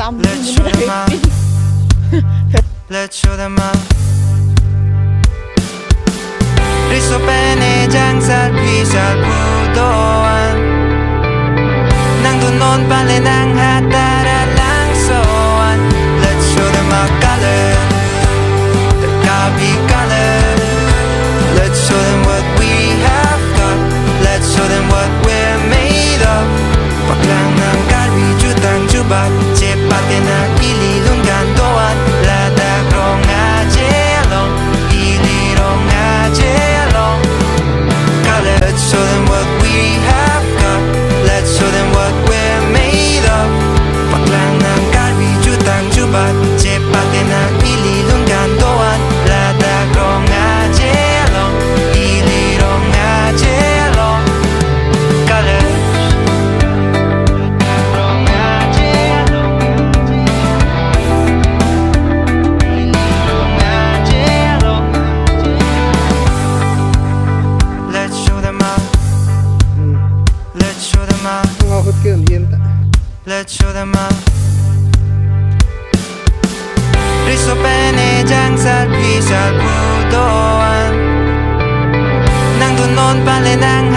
Let's show them out. Let's show them out. Riso pene jang salpi salpudoan nang dunon pale nang hatara lang soan. Let's show them our color, the Kabi color. Let's show them what we have got. Let's show them what we're made of. Paklang ng kalbi jutang jubat cepatin na ililong gandoan ladak rong ajelong ilirong ajelong color. Let's show them what we have got. Let's show them what we're made of. Paklang ng kalbi jutang jubat cepatin na ililong gandoan ladak rong ajelong ilirong ajelong color. Let's show them out. Let's show them out. Let's show them out. Riso pene jang salpi salpudoan nang dunon pale nang